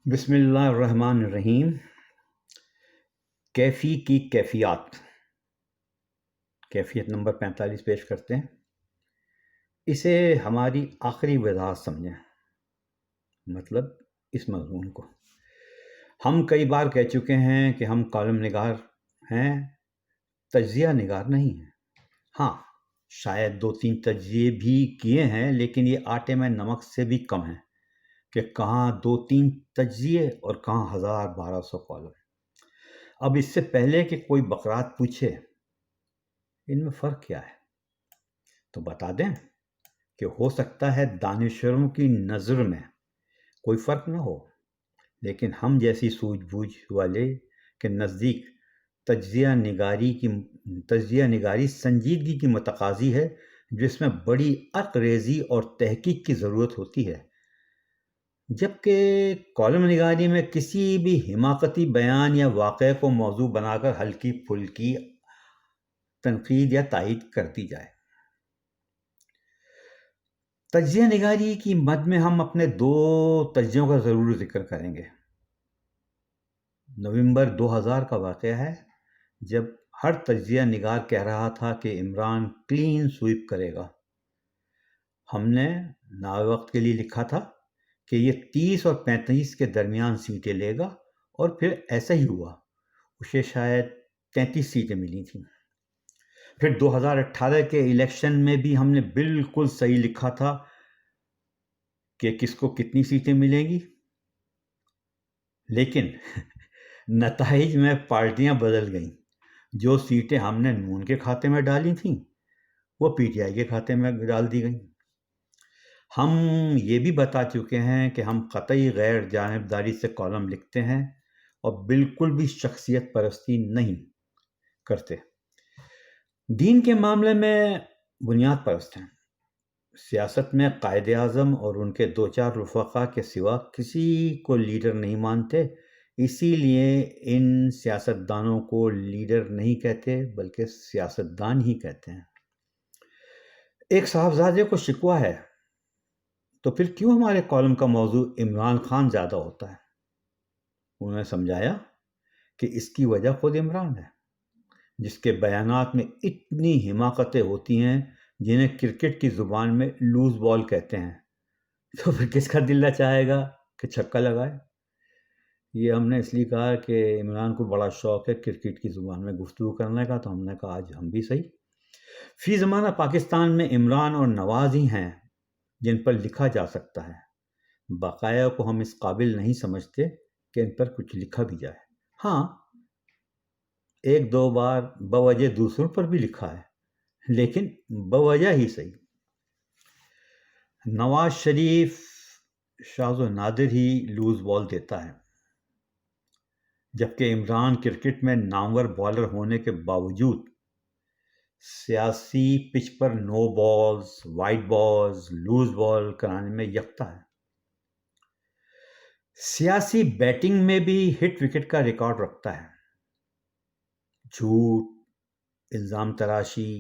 بسم اللہ الرحمن الرحیم۔ کیفی کی کیفیت نمبر 45 پیش کرتے ہیں۔ اسے ہماری آخری وضاحت سمجھیں، مطلب اس مضمون کو۔ ہم کئی بار کہہ چکے ہیں کہ ہم کالم نگار ہیں، تجزیہ نگار نہیں ہیں۔ ہاں، شاید 2-3 تجزیے بھی کیے ہیں، لیکن یہ آٹے میں نمک سے بھی کم ہے کہ کہاں 2-3 تجزیے اور کہاں 1000-1200 کالم۔ اب اس سے پہلے کہ کوئی بکرات پوچھے ان میں فرق کیا ہے تو بتا دیں کہ ہو سکتا ہے دانشوروں کی نظر میں کوئی فرق نہ ہو، لیکن ہم جیسی سوجھ بوجھ والے کے نزدیک تجزیہ نگاری سنجیدگی کی متقاضی ہے، جس میں بڑی عقل ریزی اور تحقیق کی ضرورت ہوتی ہے، جبکہ کالم نگاری میں کسی بھی حماقتی بیان یا واقعے کو موضوع بنا کر ہلکی پھلکی تنقید یا تائید کر دی جائے۔ تجزیہ نگاری کی مد میں ہم اپنے 2 تجزیوں کا ضرور ذکر کریں گے۔ نومبر 2000 کا واقعہ ہے جب ہر تجزیہ نگار کہہ رہا تھا کہ عمران کلین سویپ کرے گا۔ ہم نے ناوے وقت کے لیے لکھا تھا کہ یہ 30 اور 35 کے درمیان سیٹیں لے گا، اور پھر ایسا ہی ہوا، اسے شاید 33 سیٹیں ملی تھیں۔ پھر 2018 کے الیکشن میں بھی ہم نے بالکل صحیح لکھا تھا کہ کس کو کتنی سیٹیں ملیں گی، لیکن نتائج میں پارٹیاں بدل گئیں۔ جو سیٹیں ہم نے نون کے کھاتے میں ڈالی تھیں وہ پی ٹی آئی کے کھاتے میں ڈال دی گئیں۔ ہم یہ بھی بتا چکے ہیں کہ ہم قطعی غیر جانبداری سے کالم لکھتے ہیں اور بالکل بھی شخصیت پرستی نہیں کرتے۔ دین کے معاملے میں بنیاد پرست ہیں، سیاست میں قائد اعظم اور ان کے 2-4 رفقا کے سوا کسی کو لیڈر نہیں مانتے، اسی لیے ان سیاستدانوں کو لیڈر نہیں کہتے بلکہ سیاستدان ہی کہتے ہیں۔ ایک صاحبزادے کو شکوہ ہے تو پھر کیوں ہمارے کالم کا موضوع عمران خان زیادہ ہوتا ہے؟ انہوں نے سمجھایا کہ اس کی وجہ خود عمران ہے، جس کے بیانات میں اتنی حماقتیں ہوتی ہیں جنہیں کرکٹ کی زبان میں لوز بال کہتے ہیں، تو پھر کس کا دل چاہے گا کہ چھکا لگائے؟ یہ ہم نے اس لیے کہا کہ عمران کو بڑا شوق ہے کرکٹ کی زبان میں گفتگو کرنے کا، تو ہم نے کہا آج ہم بھی صحیح۔ فی زمانہ پاکستان میں عمران اور نواز ہی ہیں جن پر لکھا جا سکتا ہے، بقایا کو ہم اس قابل نہیں سمجھتے کہ ان پر کچھ لکھا بھی جائے۔ ہاں، 1-2 بار بوجہ دوسروں پر بھی لکھا ہے، لیکن بوجہ ہی صحیح۔ نواز شریف شاذ و نادر ہی لوز بال دیتا ہے، جبکہ عمران کرکٹ میں نامور بالر ہونے کے باوجود سیاسی پچ پر نو بالز، وائٹ بالز، لوز بال کرانے میں یکتا ہے۔ سیاسی بیٹنگ میں بھی ہٹ وکٹ کا ریکارڈ رکھتا ہے۔ جھوٹ، الزام تراشی،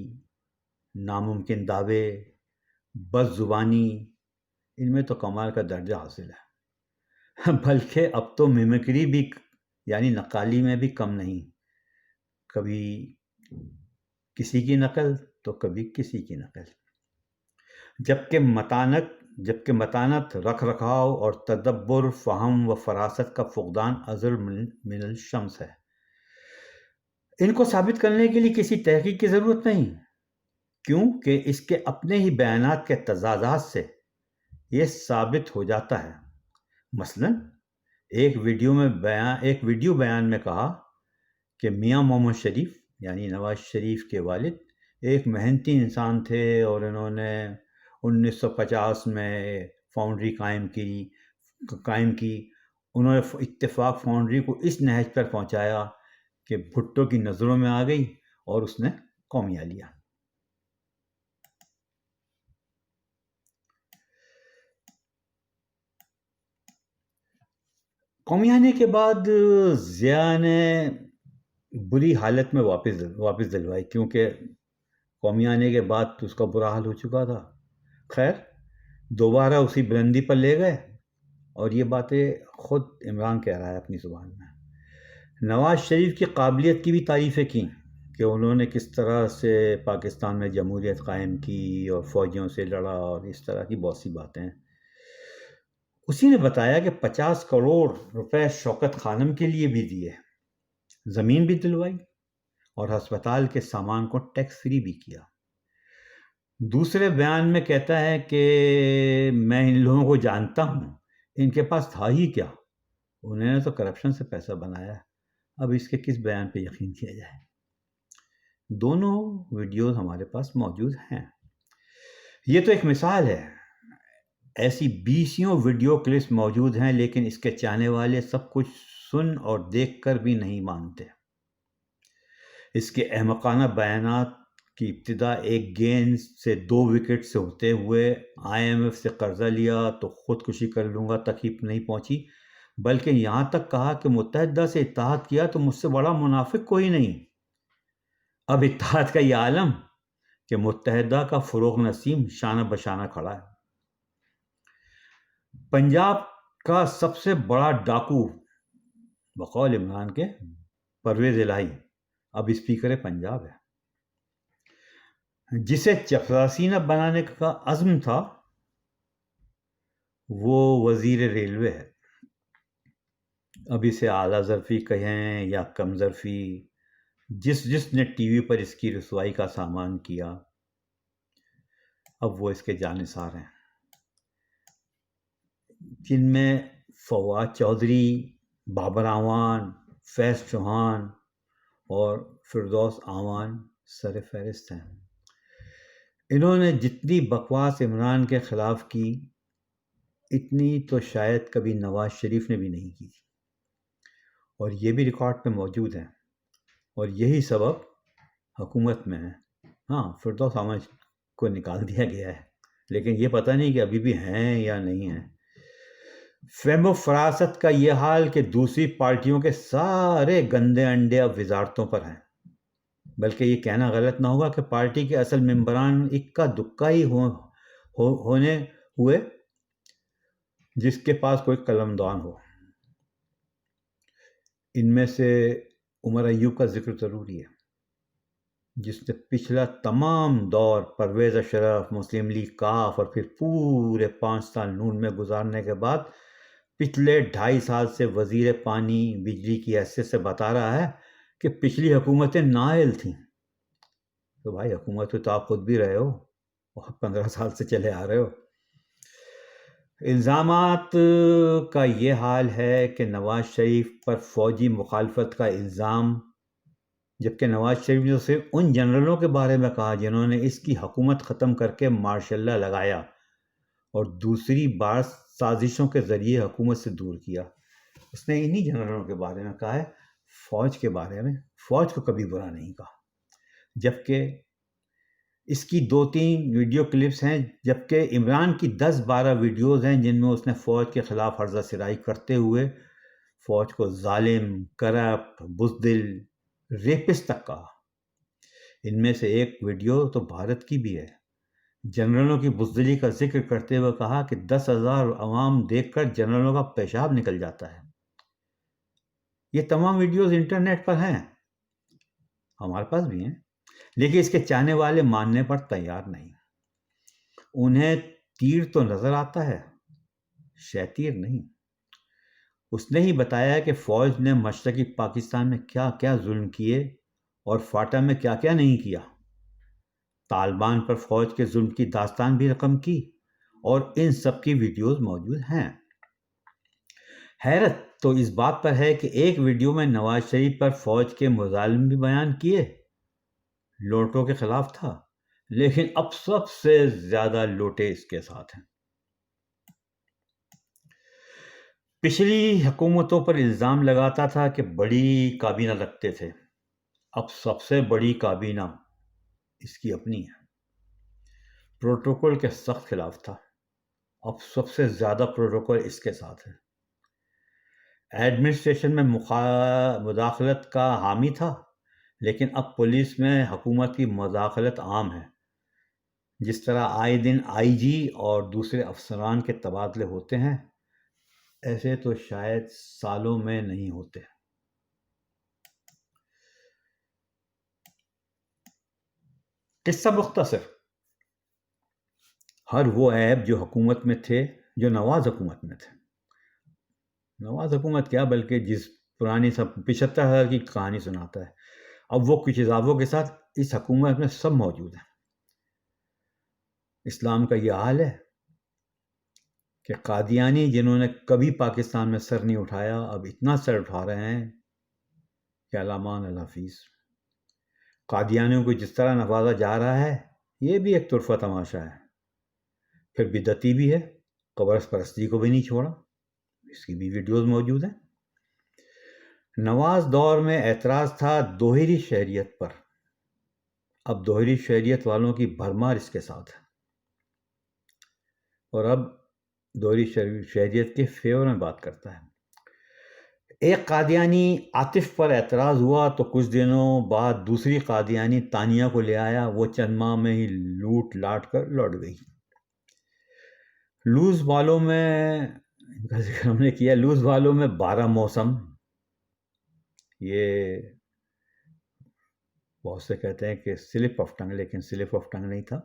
ناممکن دعوے، بد زبانی، ان میں تو کمال کا درجہ حاصل ہے، بلکہ اب تو میمکری بھی یعنی نقالی میں بھی کم نہیں، کبھی کسی کی نقل تو کبھی کسی کی نقل۔ جبکہ متانت، رکھ رکھاؤ اور تدبر، فہم و فراست کا فقدان ازل من الشمس ہے۔ ان کو ثابت کرنے کے لیے کسی تحقیق کی ضرورت نہیں، کیونکہ اس کے اپنے ہی بیانات کے تضادات سے یہ ثابت ہو جاتا ہے۔ مثلا ایک ویڈیو بیان میں کہا کہ میاں محمد شریف یعنی نواز شریف کے والد ایک محنتی انسان تھے اور انہوں نے 1950 میں فاؤنڈری قائم کی۔ انہوں نے اتفاق فاؤنڈری کو اس نہج پر پہنچایا کہ بھٹو کی نظروں میں آ گئی اور اس نے قومیہ لیا۔ قومی آنے کے بعد ضیاء نے بری حالت میں واپس دلوائی، کیونکہ قومی آنے کے بعد تو اس کا برا حال ہو چکا تھا۔ خیر، دوبارہ اسی بلندی پر لے گئے اور یہ باتیں خود عمران کہہ رہا ہے اپنی زبان میں۔ نواز شریف کی قابلیت کی بھی تعریفیں کیں کہ انہوں نے کس طرح سے پاکستان میں جمہوریت قائم کی اور فوجیوں سے لڑا، اور اس طرح کی بہت سی باتیں ہیں۔ اسی نے بتایا کہ 50 کروڑ روپے شوکت خانم کے لیے بھی دیے، زمین بھی دلوائی اور ہسپتال کے سامان کو ٹیکس فری بھی کیا۔ دوسرے بیان میں کہتا ہے کہ میں ان لوگوں کو جانتا ہوں، ان کے پاس تھا ہی کیا، انہوں نے تو کرپشن سے پیسہ بنایا۔ اب اس کے کس بیان پہ یقین کیا جائے؟ دونوں ویڈیوز ہمارے پاس موجود ہیں۔ یہ تو ایک مثال ہے، ایسی 20 ویڈیو کلپس موجود ہیں، لیکن اس کے چاہنے والے سب کچھ سن اور دیکھ کر بھی نہیں مانتے۔ اس کے احمقانہ بیانات کی ابتدا ایک گیند سے 2 وکٹ سے ہوتے ہوئے IMF سے قرضہ لیا تو خودکشی کر لوں گا تک ہی نہیں پہنچی، بلکہ یہاں تک کہا کہ متحدہ سے اتحاد کیا تو مجھ سے بڑا منافق کوئی نہیں۔ اب اتحاد کا یہ عالم کہ متحدہ کا فروغ نسیم شانہ بشانہ کھڑا ہے۔ پنجاب کا سب سے بڑا ڈاکو بقول عمران کے پرویز الہی اب اسپیکر پنجاب ہے۔ جسے چپراسینہ بنانے کا عزم تھا وہ وزیر ریلوے ہے۔ اب اسے اعلیٰ ظرفی کہیں یا کم ظرفی، جس نے ٹی وی پر اس کی رسوائی کا سامان کیا اب وہ اس کے جانثار ہیں، جن میں فواد چودھری، بابر اعوان، فیض چوہان اور فردوس اعوان سر فہرست ہیں۔ انہوں نے جتنی بکواس عمران کے خلاف کی اتنی تو شاید کبھی نواز شریف نے بھی نہیں کی تھی، اور یہ بھی ریکارڈ پہ موجود ہے، اور یہی سبب حکومت میں ہے۔ ہاں، فردوس اعوان کو نکال دیا گیا ہے، لیکن یہ پتہ نہیں کہ ابھی بھی ہیں یا نہیں ہیں۔ فہم و فراست کا یہ حال کہ دوسری پارٹیوں کے سارے گندے انڈے اب وزارتوں پر ہیں، بلکہ یہ کہنا غلط نہ ہوگا کہ پارٹی کے اصل ممبران اکا دکا ہی ہونے ہوئے جس کے پاس کوئی قلمدان ہو۔ ان میں سے عمر ایوب کا ذکر ضروری ہے، جس نے پچھلا تمام دور پرویز اشرف، مسلم لیگ کاف اور پھر پورے 5 سال نون میں گزارنے کے بعد پچھلے 2.5 سال سے وزیر پانی بجلی کی حیثیت سے بتا رہا ہے کہ پچھلی حکومتیں نااہل تھیں۔ تو بھائی حکومت تو آپ خود بھی رہے ہو اور 15 سال سے چلے آ رہے ہو۔ الزامات کا یہ حال ہے کہ نواز شریف پر فوجی مخالفت کا الزام، جبکہ نواز شریف نے صرف ان جنرلوں کے بارے میں کہا جنہوں نے اس کی حکومت ختم کر کے مارشل لا لگایا اور دوسری بار سازشوں کے ذریعے حکومت سے دور کیا۔ اس نے انہی جنرلوں کے بارے میں کہا ہے، فوج کے بارے میں فوج کو کبھی برا نہیں کہا، جبکہ اس کی 2-3 ویڈیو کلپس ہیں، جبکہ عمران کی 10-12 ویڈیوز ہیں جن میں اس نے فوج کے خلاف ہرزہ سرائی کرتے ہوئے فوج کو ظالم، کرپٹ، بزدل، ریپسٹ تک کہا۔ ان میں سے ایک ویڈیو تو بھارت کی بھی ہے، جنرلوں کی بزدلی کا ذکر کرتے ہوئے کہا کہ 10,000 عوام دیکھ کر جنرلوں کا پیشاب نکل جاتا ہے۔ یہ تمام ویڈیوز انٹرنیٹ پر ہیں، ہمارے پاس بھی ہیں، لیکن اس کے چاہنے والے ماننے پر تیار نہیں۔ انہیں تیر تو نظر آتا ہے، شیطیر نہیں۔ اس نے ہی بتایا کہ فوج نے مشرقی پاکستان میں کیا کیا ظلم کیے اور فاٹا میں کیا کیا نہیں کیا۔ طالبان پر فوج کے ظلم کی داستان بھی رقم کی، اور ان سب کی ویڈیوز موجود ہیں۔ حیرت تو اس بات پر ہے کہ ایک ویڈیو میں نواز شریف پر فوج کے مظالم بھی بیان کیے، لوٹوں کے خلاف تھا، لیکن اب سب سے زیادہ لوٹے اس کے ساتھ ہیں۔ پچھلی حکومتوں پر الزام لگاتا تھا کہ بڑی کابینہ رکھتے تھے، اب سب سے بڑی کابینہ اس کی اپنی ہے۔ پروٹوکول کے سخت خلاف تھا، اب سب سے زیادہ پروٹوکول اس کے ساتھ ہے۔ ایڈمنسٹریشن میں مداخلت کا حامی تھا، لیکن اب پولیس میں حکومت کی مداخلت عام ہے۔ جس طرح آئے دن IG اور دوسرے افسران کے تبادلے ہوتے ہیں، ایسے تو شاید سالوں میں نہیں ہوتے۔ قصہ مختصر، ہر وہ عیب جو حکومت میں تھے، جو نواز حکومت میں تھے، نواز حکومت کیا بلکہ جس پرانی سب 75,000 کی کہانی سناتا ہے، اب وہ کچھ اضافوں کے ساتھ اس حکومت میں سب موجود ہیں۔ اسلام کا یہ حال ہے کہ قادیانی جنہوں نے کبھی پاکستان میں سر نہیں اٹھایا، اب اتنا سر اٹھا رہے ہیں کہ علامان الحفیظ۔ قادیانیوں کو جس طرح نوازا جا رہا ہے، یہ بھی ایک طرفہ تماشا ہے۔ پھر بدعتی بھی ہے، قبر پرستی کو بھی نہیں چھوڑا، اس کی بھی ویڈیوز موجود ہیں۔ نواز دور میں اعتراض تھا دوہری شہریت پر، اب دوہری شہریت والوں کی بھرمار اس کے ساتھ ہے، اور اب دوہری شہریت کے فیور میں بات کرتا ہے۔ ایک قادیانی عاطف پر اعتراض ہوا تو کچھ دنوں بعد دوسری قادیانی تانیہ کو لے آیا، وہ چند ماہ میں ہی لوٹ لاٹ کر لوٹ گئی۔ لوز بالوں میں ان کا ذکر ہم نے کیا، لوز بالوں میں 12 موسم، یہ بہت سے کہتے ہیں کہ سلپ آف ٹنگ، لیکن سلپ آف ٹنگ نہیں تھا۔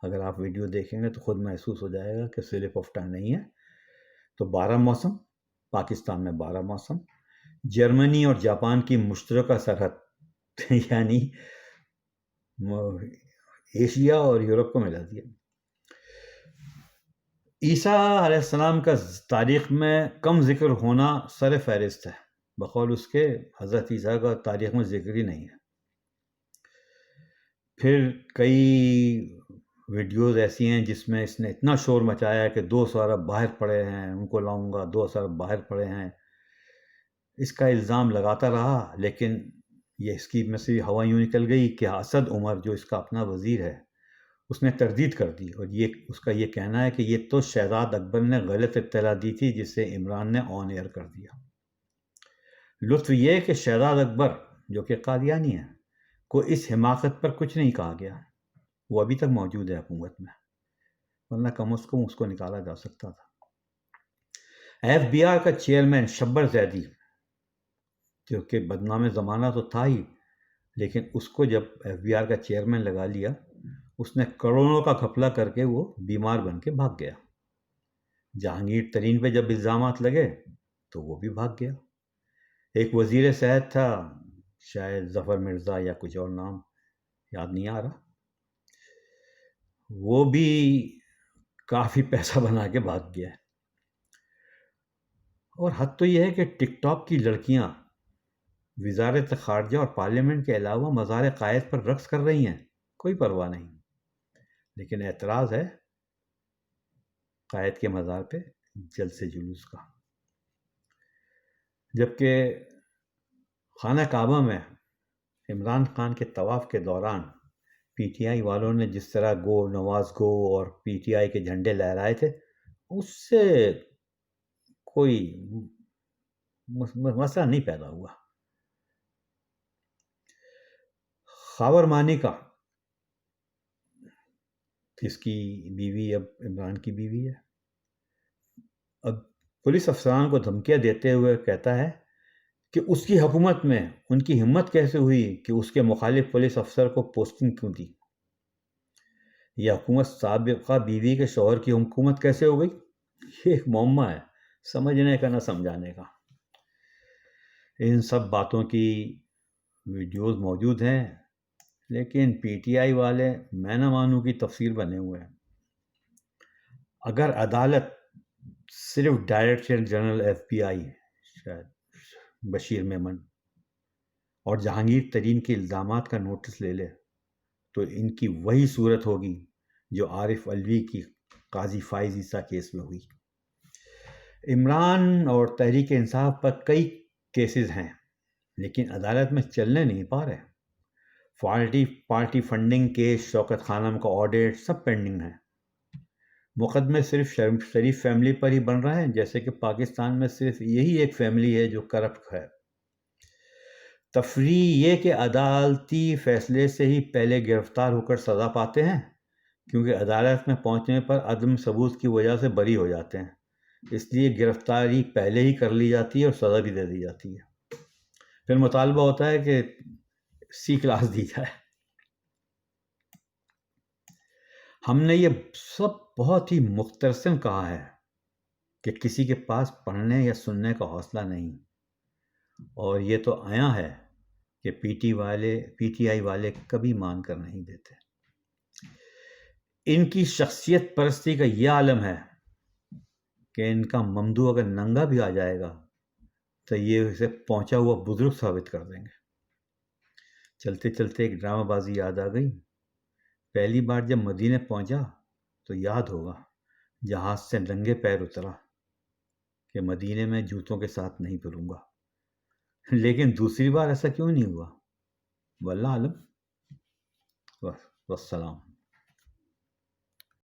اگر آپ ویڈیو دیکھیں گے تو خود محسوس ہو جائے گا کہ سلپ آف ٹنگ نہیں ہے۔ تو 12 موسم، پاکستان میں 12 موسم، جرمنی اور جاپان کی مشترکہ سرحد یعنی ایشیا اور یورپ کو ملا دیا۔ عیسیٰ علیہ السلام کا تاریخ میں کم ذکر ہونا سر فہرست ہے، بقول اس کے حضرت عیسیٰ کا تاریخ میں ذکر ہی نہیں ہے۔ پھر کئی ویڈیوز ایسی ہیں جس میں اس نے اتنا شور مچایا کہ 200 ارب باہر پڑے ہیں، ان کو لاؤں گا، 200 ارب باہر پڑے ہیں، اس کا الزام لگاتا رہا، لیکن یہ اس کی میں سے ہوا یوں نکل گئی کہ اسد عمر جو اس کا اپنا وزیر ہے، اس نے تردید کر دی، اور یہ اس کا یہ کہنا ہے کہ یہ تو شہزاد اکبر نے غلط اطلاع دی تھی جسے عمران نے آن ایئر کر دیا۔ لطف یہ کہ شہزاد اکبر جو کہ قادیانی ہے کو اس حماقت پر کچھ نہیں کہا گیا، وہ ابھی تک موجود ہے حکومت میں، ورنہ کم از کم اس کو نکالا جا سکتا تھا۔ ایف بی آر کا چیئرمین شبر زیدی جو کہ بدنام زمانہ تو تھا ہی، لیکن اس کو جب ایف بی آر کا چیئرمین لگا لیا، اس نے کروڑوں کا گھپلا کر کے وہ بیمار بن کے بھاگ گیا۔ جہانگیر ترین پہ جب الزامات لگے تو وہ بھی بھاگ گیا۔ ایک وزیر صحت تھا، شاید ظفر مرزا یا کچھ اور نام یاد نہیں آ رہا، وہ بھی کافی پیسہ بنا کے بھاگ گیا۔ اور حد تو یہ ہے کہ ٹک ٹاک کی لڑکیاں وزارت خارجہ اور پارلیمنٹ کے علاوہ مزار قائد پر رقص کر رہی ہیں، کوئی پرواہ نہیں، لیکن اعتراض ہے قائد کے مزار پہ جلسے جلوس کا۔ جبکہ خانہ کعبہ میں عمران خان کے طواف کے دوران پی ٹی آئی والوں نے جس طرح گو نواز گو اور پی ٹی آئی کے جھنڈے لہرائے تھے، اس سے کوئی مسئلہ نہیں پیدا ہوا۔ خاور مانیکا، جس کی بیوی اب عمران کی بیوی ہے، اب پولیس افسران کو دھمکیاں دیتے ہوئے کہتا ہے کہ اس کی حکومت میں ان کی ہمت کیسے ہوئی کہ اس کے مخالف پولیس افسر کو پوسٹنگ کیوں دی؟ یہ حکومت سابقہ بیوی کے شوہر کی حکومت کیسے ہو گئی؟ یہ ایک معمہ ہے، سمجھنے کا نہ سمجھانے کا۔ ان سب باتوں کی ویڈیوز موجود ہیں، لیکن پی ٹی آئی والے میں نہ مانوں کی تفسیر بنے ہوئے ہیں۔ اگر عدالت صرف ڈائریکٹر جنرل ایف بی آئی شاید بشیر میمن اور جہانگیر ترین کے الزامات کا نوٹس لے لے تو ان کی وہی صورت ہوگی جو عارف علوی کی قاضی فائز عیسیٰ کیس میں ہوئی۔ عمران اور تحریک انصاف پر کئی کیسز ہیں، لیکن عدالت میں چلنے نہیں پا رہے۔ پارٹی فنڈنگ کیس، شوکت خانم کا آڈٹ، سب پینڈنگ ہیں۔ مقدمے صرف شریف فیملی پر ہی بن رہے ہیں، جیسے کہ پاکستان میں صرف یہی ایک فیملی ہے جو کرپٹ ہے۔ تفریح یہ کہ عدالتی فیصلے سے ہی پہلے گرفتار ہو کر سزا پاتے ہیں، کیونکہ عدالت میں پہنچنے پر عدم ثبوت کی وجہ سے بری ہو جاتے ہیں۔ اس لیے گرفتاری پہلے ہی کر لی جاتی ہے اور سزا بھی دے دی جاتی ہے، پھر مطالبہ ہوتا ہے کہ سی کلاس دی جائے۔ ہم نے یہ سب بہت ہی مختصراً کہا ہے کہ کسی کے پاس پڑھنے یا سننے کا حوصلہ نہیں، اور یہ تو آیا ہے کہ پی ٹی آئی والے کبھی مان کر نہیں دیتے۔ ان کی شخصیت پرستی کا یہ عالم ہے کہ ان کا ممدو اگر ننگا بھی آ جائے گا تو یہ اسے پہنچا ہوا بزرگ ثابت کر دیں گے۔ چلتے چلتے ایک ڈرامہ بازی یاد آ گئی۔ پہلی بار جب مدینے پہنچا تو یاد ہوگا جہاز سے ننگے پیر اترا کہ مدینے میں جوتوں کے ساتھ نہیں پھروں گا، لیکن دوسری بار ایسا کیوں نہیں ہوا؟ واللہ عالم۔ والسلام۔